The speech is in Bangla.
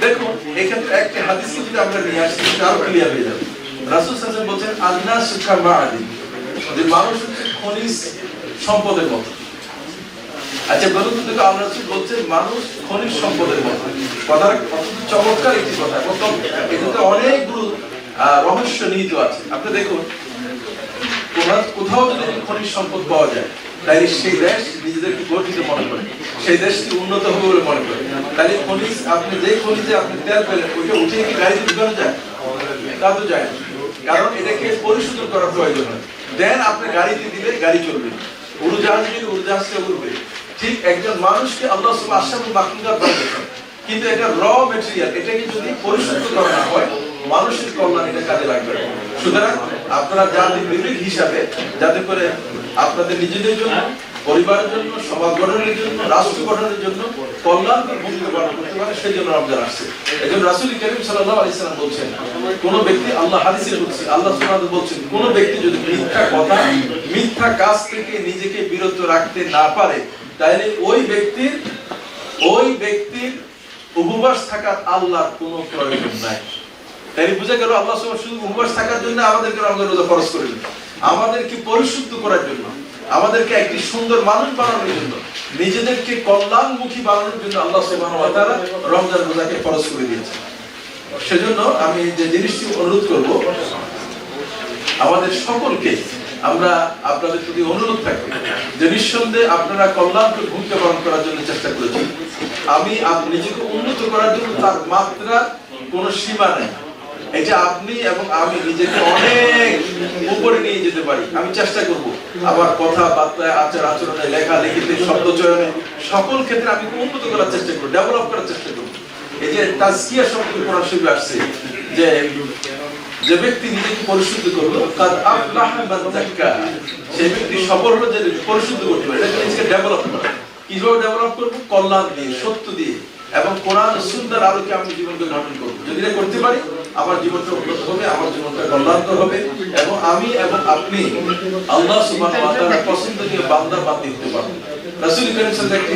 দেখুন এখানে একটা হাদিস যদি আমরা নিয়ে আসি তাহলে ক্লিয়ার হয়ে যাবে। রাসূল সাল্লাল্লাহু আলাইহি ওয়াসাল্লাম বলেন আন-নাসু কামাআদিন, যে মানুষ হচ্ছে খনিজ সম্পদের মতো। আচ্ছা বলুন তো, দেখো আমরা বলছেন মানুষ খনিজ সম্পদের মতো, কথাটা কত চমৎকার একটি কথা, এবং এটাতে অনেকগুলো রহস্য নিহিত আছে। আপনি দেখুন কোথাও যদি খনিজ সম্পদ পাওয়া যায় তাহলে সেই দেশ নিজেদেরকে গর্বিত মনে করে, সেই দেশকে উন্নত হবে বলে মনে করে। তাহলে খনিজ, আপনি যে খনিজে আপনি তেল পেলেন ওইটা উঠে কি গাড়িতে ঢুকানো যায়? তা তো যায় না, কারণ এটাকে পরিশোধন করার প্রয়োজন হয়। দেন আপনি গাড়িতে দিলে গাড়ি চলবে, উড়োজাহাজ দিলে উড়োজাহাজটা উড়বে। ঠিক একজন মানুষকে আল্লাহ সুবহানাহু আশরাফুল মাখলুকাত বানিয়েছেন, কিন্তু এটা র ম্যাটেরিয়াল, এটাকে যদি পরিশুদ্ধ করা না হয় মানুষের কল্যাণ এটা কাজে লাগবে। সুতরাং আপনারা জাতির বিবেক হিসাবে যাতে করে আপনাদের নিজেদের জন্য, পরিবারের জন্য, সমাজ গঠনের জন্য, রাষ্ট্র গঠনের জন্য কল্যাণকর ভূমিকা পালন করতে পারে, সেই জন্য রমজান আসছে। একজন রাসূল কারীম সাল্লাল্লাহু আলাইহি সাল্লাম বলছেন, কোন ব্যক্তি, আল্লাহ হাদিসে বলছে, আল্লাহ সুবহানাহু বলছেন, কোন ব্যক্তি যদি মিথ্যা কথা, মিথ্যা কাজ থেকে নিজেকে বিরত রাখতে না পারে তাহলে ওই ব্যক্তির উপবাস থাকার আল্লাহর কোনো প্রয়োজন নাই। তাই বুঝা গেল আল্লাহ সুবহানাহু শুধু উপবাস থাকার জন্য আমাদেরকে রমজান রোজা ফরজ করেছেন, আমাদেরকে পরিশুদ্ধ করার জন্য, আমাদেরকে একটি সুন্দর মানুষ বানানোর জন্য, নিজেদেরকে কল্যাণমুখী বানানোর জন্য আল্লাহ সুবহানাহু ওয়া তাআলা রমজান রোজাকে ফরজ করে দিয়েছেন। সেজন্য আমি যে জিনিসটি অনুরোধ করব আমাদের সকলকে, আমরা আপনাদের প্রতি অনুরোধ থাকবে যে নিঃসন্দেহে আপনারা কল্যাণকর ভূমিকা পালন করার জন্য চেষ্টা করেছেন। আমি নিজেকে উন্নত করার জন্য তার মাত্রা কোনো সীমা নেই। এই যে আপনি এবং আমি নিজেকে অনেক উপরে নিয়ে যেতে পারি, আমি চেষ্টা করব আমার কথাবার্তায়, আচার আচরণে, লেখালেখিতে, শব্দ চয়নে, সকল ক্ষেত্রে আমি উন্নত করার চেষ্টা করব, ডেভেলপ করার চেষ্টা করব। এই যে তাজকিয়া শব্দ কোরআন শরীফে আসছে, যে ব্যক্তি নিজেকে পরিশুদ্ধ করলো কাদ আফলাহা মান যাক্কা, সেই ব্যক্তি সফল হলো যে পরিশুদ্ধ করতে পারে। এটা নিজেকে ডেভেলপ করা। কিভাবে ডেভেলপ করব? কল্যাণ দিয়ে, সত্য দিয়ে, এবং কোরআন ও সুন্নাহর আলোকে আমি জীবনকে গঠন করব। যদি এটা করতে পারি আমার জীবনটা উন্নত হবে, আমার জীবনটা কল্যাণকর হবে, এবং আমি এবং আপনি আল্লাহ সুবহানাহু ওয়া তাআলার পছন্দনীয় বান্দা বান্দী হতে পারব। রাসূল কারীম সাল্লাল্লাহু আলাইহি